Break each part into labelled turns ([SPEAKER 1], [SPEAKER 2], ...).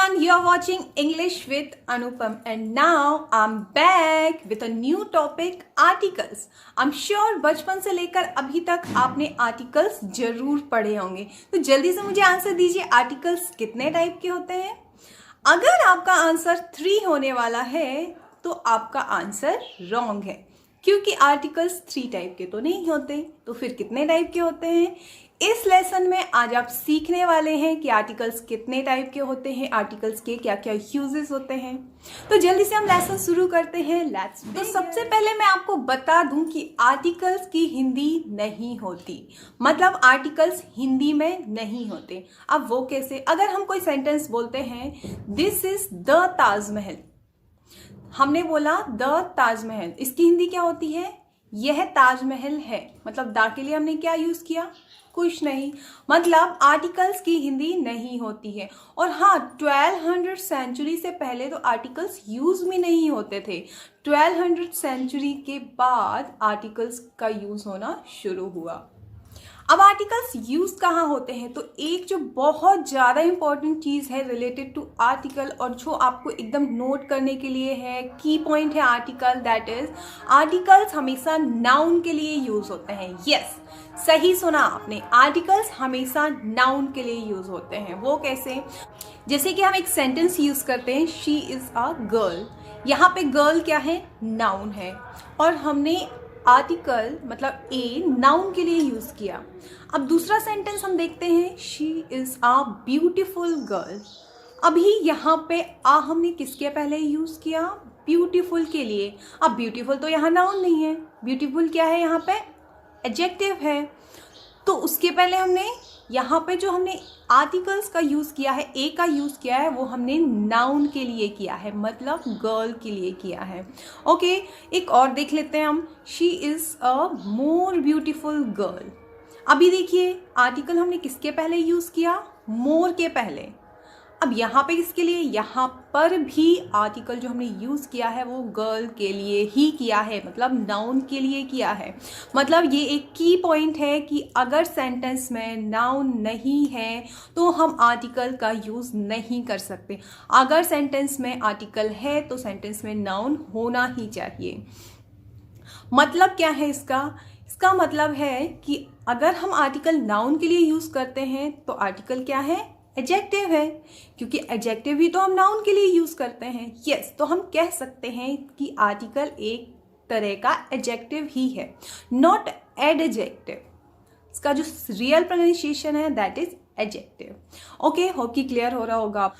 [SPEAKER 1] everyone, you are watching English with Anupam and now I'm back with a new topic articles. I'm sure बचपन से लेकर अभी तक आपने आर्टिकल्स जरूर पढ़े होंगे, तो जल्दी से मुझे आंसर दीजिए, आर्टिकल्स कितने टाइप के होते हैं। अगर आपका आंसर 3 होने वाला है तो आपका आंसर रॉन्ग है, क्योंकि आर्टिकल्स 3 टाइप के तो नहीं होते। तो फिर कितने टाइप के होते हैं? इस लेसन में आज आप सीखने वाले हैं कि आर्टिकल्स कितने टाइप के होते हैं, आर्टिकल्स के क्या क्या यूजेस होते हैं। तो जल्दी से हम लेसन शुरू करते हैं। लेट्स तो सबसे पहले मैं आपको बता दूं कि आर्टिकल्स की हिंदी नहीं होती, मतलब आर्टिकल्स हिंदी में नहीं होते। अब वो कैसे? अगर हम कोई सेंटेंस बोलते हैं दिस इज द ताजमहल, हमने बोला द ताजमहल, इसकी हिंदी क्या होती है? यह ताजमहल है। मतलब दा के लिए हमने क्या यूज किया? कुछ नहीं। मतलब आर्टिकल्स की हिंदी नहीं होती है। और हाँ, 1200 सेंचुरी से पहले तो आर्टिकल्स यूज भी नहीं होते थे। 1200 सेंचुरी के बाद आर्टिकल्स का यूज होना शुरू हुआ। अब आर्टिकल्स यूज कहाँ होते हैं? तो एक जो बहुत ज़्यादा इंपॉर्टेंट चीज़ है रिलेटेड टू आर्टिकल, और जो आपको एकदम नोट करने के लिए है, की पॉइंट है आर्टिकल, दैट इज आर्टिकल्स हमेशा नाउन के लिए यूज होते हैं। यस, सही सुना आपने, आर्टिकल्स हमेशा नाउन के लिए यूज होते हैं। वो कैसे? जैसे कि हम एक सेंटेंस यूज करते हैं, शी इज अ गर्ल। यहाँ पे गर्ल क्या है? नाउन है। और हमने आर्टिकल मतलब ए नाउन के लिए यूज किया। अब दूसरा सेंटेंस हम देखते हैं, she is a beautiful girl. अभी यहाँ पे आ हमने किसके पहले यूज किया? ब्यूटीफुल के लिए। अब ब्यूटीफुल तो यहाँ नाउन नहीं है, ब्यूटीफुल क्या है? यहाँ पे एडजेक्टिव है। तो उसके पहले हमने यहाँ पे जो हमने आर्टिकल्स का यूज़ किया है, ए का यूज़ किया है, वो हमने नाउन के लिए किया है, मतलब गर्ल के लिए किया है। ओके, एक और देख लेते हैं हम, she is a more beautiful girl. अभी देखिए, आर्टिकल हमने किसके पहले यूज़ किया? मोर के पहले। अब यहाँ पे किसके लिए? यहाँ पर भी आर्टिकल जो हमने यूज़ किया है वो गर्ल के लिए ही किया है, मतलब नाउन के लिए किया है। मतलब ये एक की पॉइंट है कि अगर सेंटेंस में नाउन नहीं है तो हम आर्टिकल का यूज़ नहीं कर सकते। अगर सेंटेंस में आर्टिकल है तो सेंटेंस में नाउन होना ही चाहिए। मतलब क्या है इसका? इसका मतलब है कि अगर हम आर्टिकल नाउन के लिए यूज़ करते हैं तो आर्टिकल क्या है? एडजेक्टिव है, क्योंकि एडजेक्टिव भी तो हम नाउन के लिए यूज करते हैं। यस, तो हम कह सकते हैं कि आर्टिकल एक तरह का एडजेक्टिव ही है, नॉट एडजेक्टिव। इसका जो रियल प्रोनाउंसिएशन है that is adjective. Okay, hope कि क्लियर हो रहा होगा।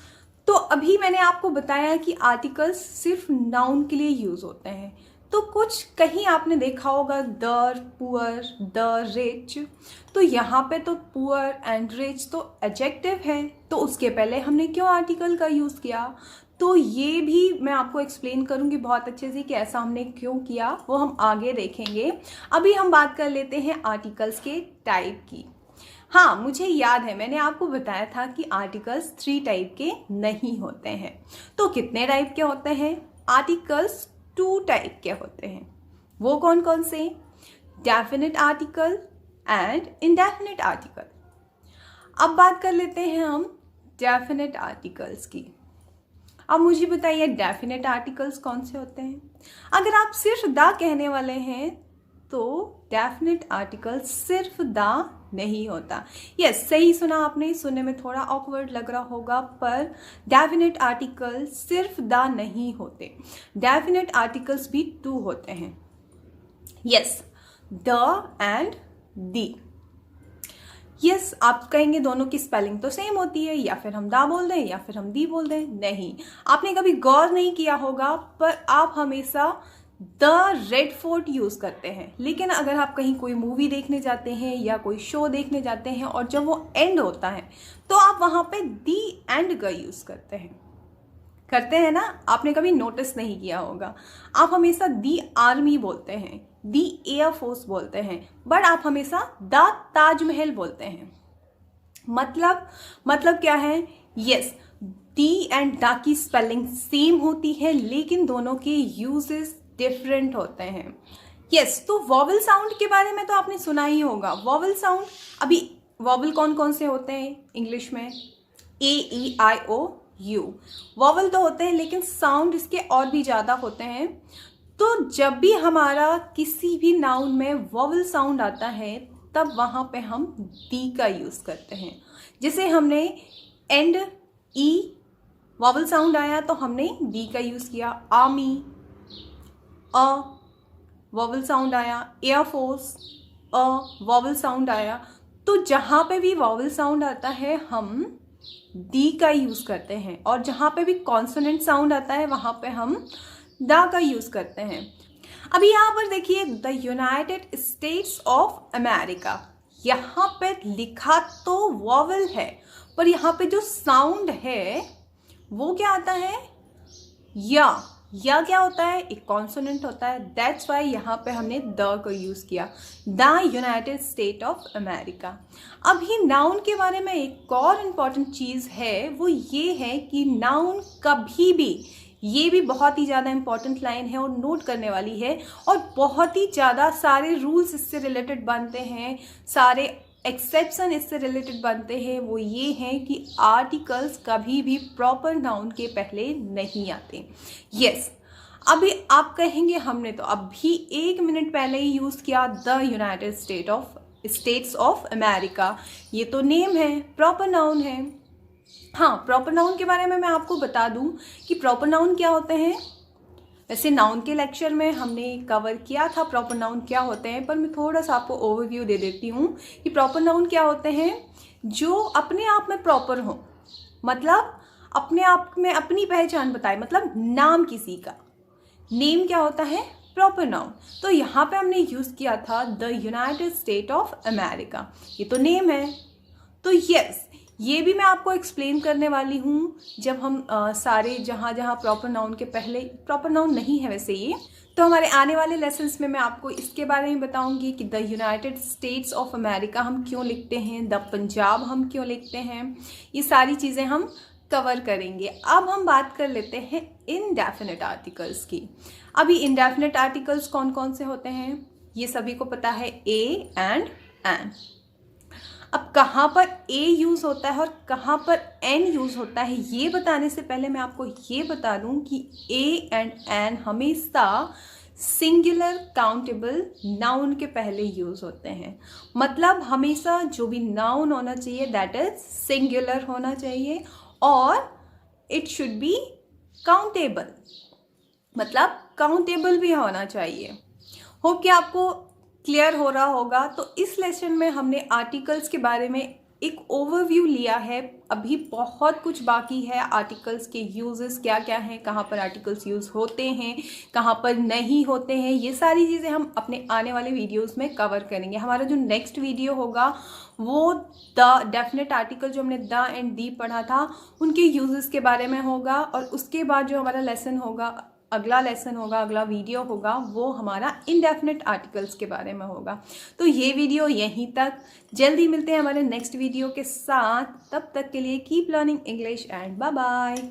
[SPEAKER 1] तो अभी मैंने आपको बताया कि आर्टिकल्स सिर्फ नाउन के लिए यूज होते हैं। तो कुछ कहीं आपने देखा होगा द पुअर, द रिच, तो यहाँ पे तो पुअर एंड रिच तो एडजेक्टिव है, तो उसके पहले हमने क्यों आर्टिकल का यूज़ किया? तो ये भी मैं आपको एक्सप्लेन करूँगी बहुत अच्छे से कि ऐसा हमने क्यों किया, वो हम आगे देखेंगे। अभी हम बात कर लेते हैं आर्टिकल्स के टाइप की। हाँ, मुझे याद है मैंने आपको बताया था कि आर्टिकल्स 3 टाइप के नहीं होते हैं। तो कितने टाइप के होते हैं? आर्टिकल्स 2 टाइप के होते हैं। वो कौन कौन से? Definite article and indefinite article. अब बात कर लेते हैं हम डेफिनेट आर्टिकल्स की। अब मुझे बताइए डेफिनेट आर्टिकल्स कौन से होते हैं? अगर आप सिर्फ द कहने वाले हैं तो डेफिनेट आर्टिकल सिर्फ द नहीं होता। यस, सही सुना आपने, सुनने में थोड़ा ऑकवर्ड लग रहा होगा, पर डेफिनेट आर्टिकल सिर्फ द नहीं होते। डेफिनेट आर्टिकल्स भी 2 होते हैं। Yes, the and the. Yes, आप कहेंगे दोनों की स्पेलिंग तो सेम होती है, या फिर हम दा बोल दें या फिर हम दी बोल दें। नहीं, आपने कभी गौर नहीं किया होगा, पर आप हमेशा द रेड फोर्ट यूज करते हैं। लेकिन अगर आप कहीं कोई मूवी देखने जाते हैं या कोई शो देखने जाते हैं और जब वो एंड होता है तो आप वहां पे दी एंड का यूज करते हैं ना? आपने कभी नोटिस नहीं किया होगा। आप हमेशा दी आर्मी बोलते हैं, दी एयरफोर्स बोलते हैं, बट आप हमेशा द ताजमहल बोलते हैं। मतलब क्या है? Yes, the and the key spelling same होती है, लेकिन दोनों के यूजेस डिफरेंट होते हैं। यस, तो वॉवल साउंड के बारे में तो आपने सुना ही होगा। वॉवल साउंड, अभी वॉवल कौन कौन से होते हैं इंग्लिश में? ए, ई, आई, ओ, यू। वॉवल तो होते हैं लेकिन साउंड इसके और भी ज़्यादा होते हैं। तो जब भी हमारा किसी भी नाउन में वॉवल साउंड आता है तब वहाँ पे हम दी का यूज़ करते हैं। जैसे हमने एंड ई वॉवल साउंड आया तो हमने दी का यूज़ किया। आर्मी, अ वॉवल साउंड आया। एयरफोर्स, अ वॉवल साउंड आया। तो जहाँ पे भी वॉवल साउंड आता है हम दी का यूज़ करते हैं, और जहाँ पे भी कॉन्सोनेंट साउंड आता है वहाँ पे हम दा का यूज़ करते हैं। अभी यहाँ पर देखिए the United states of America, यहाँ पे लिखा तो वॉवल है पर यहाँ पे जो साउंड है वो क्या आता है, या क्या होता है, एक कॉन्सोनेंट होता है। दैट्स वाई यहाँ पे हमने द को यूज़ किया, the United state of America. अभी नाउन के बारे में एक और इम्पॉर्टेंट चीज़ है, वो ये है कि नाउन कभी भी, ये भी बहुत ही ज़्यादा इंपॉर्टेंट लाइन है और नोट करने वाली है, और बहुत ही ज़्यादा सारे रूल्स इससे रिलेटेड बनते हैं, सारे एक्सेप्शन इससे रिलेटेड बनते हैं। वो ये हैं कि आर्टिकल्स कभी भी प्रॉपर नाउन के पहले नहीं आते। यस, अभी आप कहेंगे हमने तो अभी 1 मिनट पहले ही यूज़ किया the United states of America. ये तो नेम है, प्रॉपर नाउन है। हाँ, प्रॉपर नाउन के बारे में मैं आपको बता दूं कि प्रॉपर नाउन क्या होते हैं। वैसे नाउन के लेक्चर में हमने कवर किया था प्रॉपर नाउन क्या होते हैं, पर मैं थोड़ा सा आपको ओवरव्यू दे देती हूँ कि प्रॉपर नाउन क्या होते हैं। जो अपने आप में प्रॉपर हो, मतलब अपने आप में अपनी पहचान बताए, मतलब नाम किसी का। नेम क्या होता है, प्रॉपर नाउन। तो यहाँ पे हमने यूज़ किया था the United state of America, ये तो नेम है। तो यस, ये भी मैं आपको एक्सप्लेन करने वाली हूँ जब हम सारे जहाँ जहाँ प्रॉपर नाउन के पहले, प्रॉपर नाउन नहीं है वैसे ये, तो हमारे आने वाले लेसन्स में मैं आपको इसके बारे में बताऊंगी कि the United states of America हम क्यों लिखते हैं, द पंजाब हम क्यों लिखते हैं, ये सारी चीज़ें हम कवर करेंगे। अब हम बात कर लेते हैं इनडेफिनिट आर्टिकल्स की। अभी इनडेफिनिट आर्टिकल्स कौन कौन से होते हैं, ये सभी को पता है, ए एंड एन। अब कहाँ पर ए यूज़ होता है और कहाँ पर एन यूज़ होता है, ये बताने से पहले मैं आपको ये बता दूं कि ए एंड एन हमेशा सिंगुलर काउंटेबल नाउन के पहले यूज़ होते हैं। मतलब हमेशा जो भी नाउन होना चाहिए दैट इज सिंगुलर होना चाहिए, और इट शुड बी काउंटेबल, मतलब काउंटेबल भी होना चाहिए। होप कि आपको क्लियर हो रहा होगा। तो इस लेसन में हमने आर्टिकल्स के बारे में एक ओवरव्यू लिया है। अभी बहुत कुछ बाकी है, आर्टिकल्स के यूजेस क्या क्या हैं, कहाँ पर आर्टिकल्स यूज़ होते हैं, कहाँ पर नहीं होते हैं, ये सारी चीज़ें हम अपने आने वाले वीडियोस में कवर करेंगे। हमारा जो नेक्स्ट वीडियो होगा वो द डेफिनेट आर्टिकल जो हमने द एंड दी पढ़ा था उनके यूजेस के बारे में होगा, और उसके बाद जो हमारा लेसन होगा, अगला लेसन होगा, अगला वीडियो होगा, वो हमारा इनडेफिनेट आर्टिकल्स के बारे में होगा। तो ये वीडियो यहीं तक, जल्दी मिलते हैं हमारे नेक्स्ट वीडियो के साथ। तब तक के लिए keep learning English and bye bye.